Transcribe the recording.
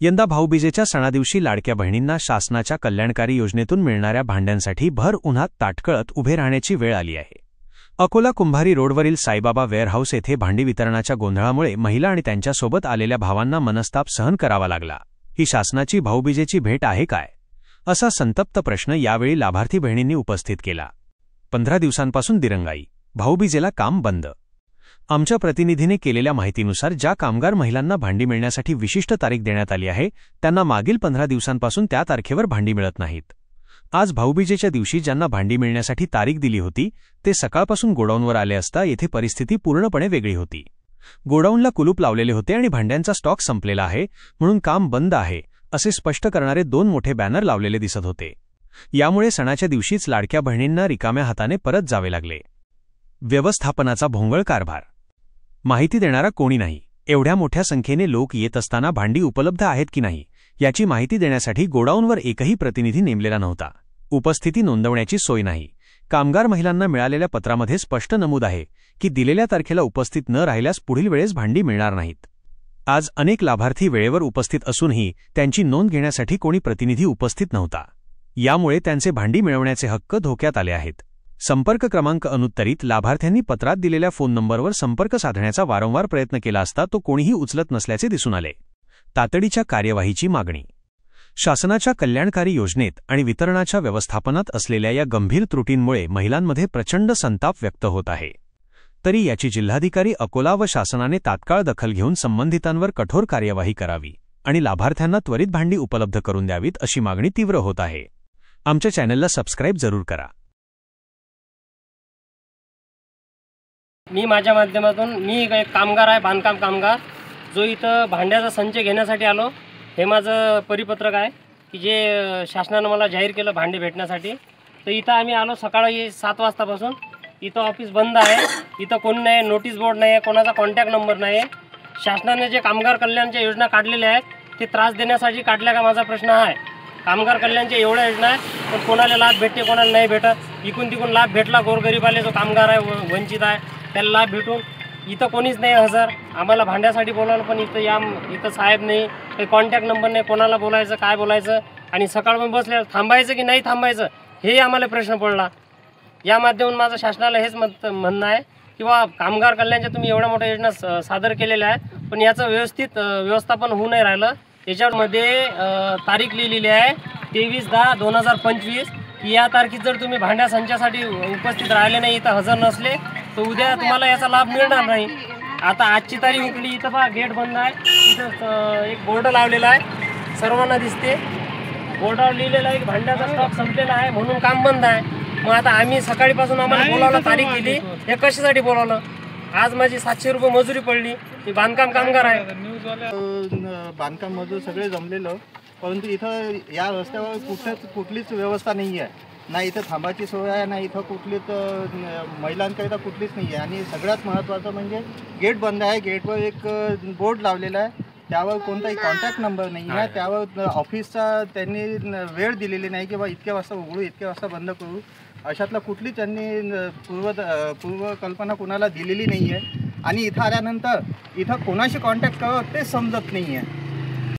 यंदा भाऊबीजेच्या सणादिवशी लाडक्या बहिणींना शासनाच्या कल्याणकारी योजनेतून मिळणाऱ्या भांड्यांसाठी भर उन्हात ताटकळत उभे राहण्याची वेळ आली आहे। अकोला कुंभारी रोडवरील साईबाबा वेअरहाऊस येथे भांडी वितरणाच्या गोंधळामुळे महिला आणि त्यांच्यासोबत आलेल्या भावांना मनस्ताप सहन करावा लागला। ही शासनाची भाऊबीजेची भेट आहे काय, असा संतप्त प्रश्न यावेळी लाभार्थी बहिणींनी उपस्थित केला। 15 दिवसांपासून दिरंगाई, भाऊबीजेला काम बंद। आमच्या प्रतिनिधीने केलेल्या माहितीनुसार ज्या कामगार महिलांना भांडी मिळण्यासाठी विशिष्ट तारीख देण्यात आली आहे त्यांना मागील 15 दिवसांपासून त्या तारखेवर भांडी मिळत नाहीत। आज भाऊबीजेच्या दिवशी ज्यांना भांडी मिळण्यासाठी तारीख दिली होती ते सकाळपासून गोडाऊनवर आले असता येथे परिस्थिती पूर्णपणे वेगळी होती। गोडाऊनला कुलूप लावलेले होते आणि भांड्यांचा स्टॉक संपलेला आहे म्हणून काम बंद आहे असे स्पष्ट करणारे 2 मोठे बॅनर लावलेले दिसत होते। यामुळे सणाच्या दिवशीच लाडक्या बहिणींना रिकाम्या हाताने परत जावे लागले। व्यवस्थापनाचा भोंगळ कारभार, माहिती देणारा कोणी नाही। एवढ्या मोठ्या संख्येने लोक येत असताना भांडी उपलब्ध आहेत की नाही याची माहिती देण्यासाठी गोडाऊनवर एकही प्रतिनिधी नेमलेला नव्हता। उपस्थिती नोंदवण्याची सोय नाही। कामगार महिलांना मिळालेल्या पत्रामध्ये स्पष्ट नमूद आहे की दिलेल्या तारखेला उपस्थित न राहिल्यास पुढील वेळेस भांडी मिळणार नाहीत। आज अनेक लाभार्थी वेळेवर उपस्थित असूनही त्यांची नोंद घेण्यासाठी कोणी प्रतिनिधी उपस्थित नव्हता। यामुळे त्यांचे भांडी मिळवण्याचे हक्क धोक्यात आले आहेत। संपर्क क्रमांक अनुत्तरित, लाभार्थ्यांनी पत्रात दिलेल्या फोन नंबरवर संपर्क साधण्याचा वारंवार प्रयत्न केला असता तो कोणीही उचलत नसल्याचे दिसून आले। तातडीच्या कार्यवाहीची मागणी, शासनाच्या कल्याणकारी योजनेत आणि वितरणाच्या व्यवस्थापनात असलेल्या या गंभीर त्रुटींमुळे महिलांमध्ये प्रचंड संताप व्यक्त होत आहे। तरी याची जिल्हाधिकारी अकोला व शासनाने तात्काळ दखल घेऊन संबंधितांवर कठोर कार्यवाही करावी आणि लाभार्थ्यांना त्वरित भांडी उपलब्ध करून द्यावीत अशी मागणी तीव्र होत आहे। आमच्या चॅनलला सबस्क्राईब जरूर करा। मी माझ्या माध्यमातून एक कामगार आहे, बांधकाम कामगार, जो इथं भांड्याचा संच घेण्यासाठी आलो। हे माझं परिपत्रक आहे की जे शासनानं मला जाहीर केलं भांडे भेटण्यासाठी। तर इथं आम्ही आलो सकाळी 7 वाजतापासून। इथं ऑफिस बंद आहे, इथं कोण नाही, नोटीस बोर्ड नाही आहे, कोणाचा कॉन्टॅक्ट नंबर नाही आहे। शासनाने जे कामगार कल्याणच्या योजना काढलेल्या आहेत ते त्रास देण्यासाठी काढल्या का माझा प्रश्न आहे। कामगार कल्याणच्या एवढ्या योजना आहेत पण कोणाला लाभ भेटते कोणाला नाही भेटत। इकून तिकून लाभ भेटला गोरगरीबाले, जो कामगार आहे वंचित आहे त्याला लाभ भेटून इथं कोणीच नाही हजर। आम्हाला भांड्यासाठी बोलावलं पण इथं साहेब नाही, काही कॉन्टॅक्ट नंबर नाही, कोणाला बोलायचं काय बोलायचं आणि सकाळपासून बसल्या थांबायचं की नाही थांबायचं हे आम्हाला प्रश्न पडला। या माध्यमातून माझं शासनाला हेच म्हणणं आहे की कामगार कल्याणच्या तुम्ही एवढ्या मोठ्या योजना सादर केलेल्या आहेत पण याचं व्यवस्थित व्यवस्थापन होऊ नाही राहिलं। याच्यामध्ये तारीख लिहिलेली आहे 23/10/2025 की या तारखेत जर तुम्ही भांड्या संचासाठी उपस्थित राहिले नाही, इथं हजर नसले तर उद्या तुम्हाला याचा लाभ मिळणार नाही। आता आजची तारीख उकली, इथं पहा गेट बंद आहे, इथं एक बोर्ड लावलेला आहे सर्वांना दिसते। बोर्डावर लिहिलेलं आहे की भांड्याचा स्टॉक संपलेला आहे म्हणून काम बंद आहे। मग आता आम्ही सकाळीपासून आम्हाला बोलावलं, तारीख दिली, हे कशासाठी बोलावलं? आज माझी 700 रुपये मजुरी पडली। मी बांधकाम कामगार आहे, बांधकाम मजूर सगळे जमलेलं, परंतु इथं या रस्त्यावर कुठलीच व्यवस्था नाही आहे। ना इथं थांबाची सोय आहे, ना इथं कुठलीच महिलांकरिता कुठलीच नाही आहे। आणि सगळ्यात महत्त्वाचं म्हणजे गेट बंद आहे। गेटवर एक बोर्ड लावलेला आहे, त्यावर कोणताही कॉन्टॅक्ट नंबर नाही आहे। त्यावर ऑफिसचा त्यांनी वेळ दिलेली नाही की इतक्या वाजता उघडू इतक्या वाजता बंद करू, अशातला कुठली त्यांनी पूर्वकल्पना कुणाला दिलेली नाही आहे। आणि इथं आल्यानंतर इथं कोणाशी कॉन्टॅक्ट करावं ते समजत नाही आहे।